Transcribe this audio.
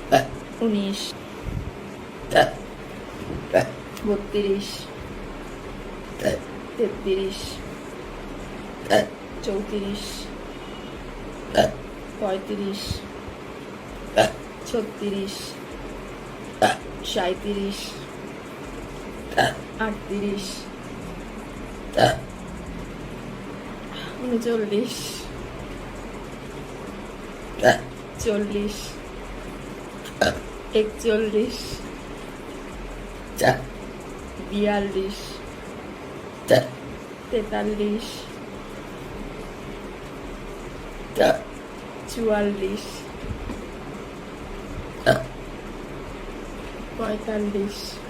19, 32, 33, 34, 35, 36, 37, 38, 39, 40, 41, 42, 43, 44, 45,